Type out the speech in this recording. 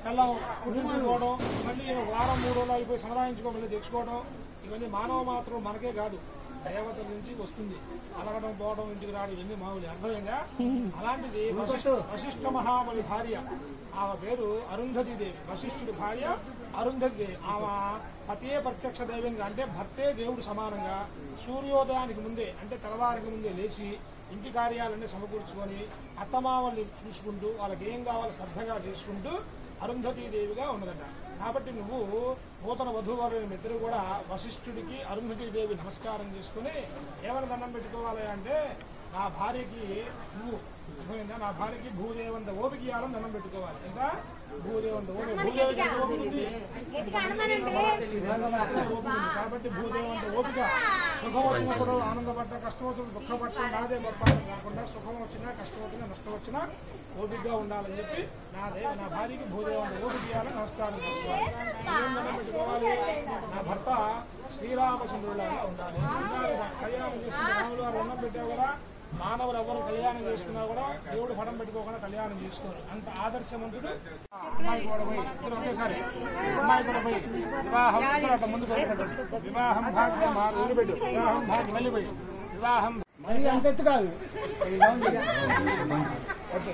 కళ్ళం కుటుంబం మళ్ళీ వారం 3 రోజులు అయిపోయి సముదాయించుకో మళ్ళీ తెచ్చుకోవడం ఇవన్నీ మానవ మాత్రం మనకే కాదు దేవతల నుంచి వస్తుంది. అలగడం పోవడం ఇంటికి రావడం ఇవన్నీ మామూలు అర్థమైందా? అలాంటిది వశిష్ఠ మహాబలి భార్య ఆమె పేరు అరుంధతి దేవి. వశిష్ఠుడి భార్య అరుంధతి దేవి. ఆమె పతే ప్రత్యక్ష దైవంగా అంటే భర్తే దేవుడు సమానంగా సూర్యోదయానికి ముందే అంటే తెల్లవారికి ముందే లేచి ఇంటి కార్యాలన్నీ సమకూర్చుకొని అత్తమామల్ని చూసుకుంటూ వాళ్ళకి ఏం కావాలో శ్రద్ధగా చేసుకుంటూ అరుంధతీదేవిగా ఉన్నదట. కాబట్టి నువ్వు నూతన వధూవరుని ఇద్దరు కూడా వశిష్ఠుడికి అరుంధతీదేవి నమస్కారం చేసుకుని ఏమైనా దండం పెట్టుకోవాలి అంటే నా భార్యకి నువ్వు నా భార్యకి భూదేవంత ఓపిక ఇవ్వాలని దండం పెట్టుకోవాలి. ఎంత భూదేవంత ఓపిక కాబట్టి భూదేవంత ఓపిక సుఖం వచ్చినప్పుడు ఆనందపడ్డ కష్టం వచ్చినప్పుడు దుఃఖపడ్డ నాదే గొప్ప కాకుండా సుఖం వచ్చినా కష్టం వచ్చినా నష్టం వచ్చినా ఓపికగా ఉండాలని చెప్పి నా భార్యకి భూదేవంత ఓపిక ఇవ్వాలని నమస్కారం చేసుకోవాలి. ఏం దండం పెట్టుకోవాలి? నా భర్త శ్రీరామచంద్రులాగా ఉండాలి. కళ్యాణం చేస్తున్న రాములు గారు దండం పెట్టావు కదా, మానవులు ఎవరు కళ్యాణం చేసుకున్నా కూడా దేవుడు పడం పెట్టుకోకుండా కళ్యాణం చేసుకోరు. అంత ఆదర్శవంతుడు. అమ్మాయి కూడా పోయి ఇద్దరు ఒకేసారి అమ్మాయి కూడా పోయి వివాహం ఇద్దరు ముందుకు వివాహం భాగ్యం వదిలిపెట్టు వివాహం భాగ్యం వెళ్ళిపోయి వివాహం మరి అంత ఎత్తు కాదు. ఓకే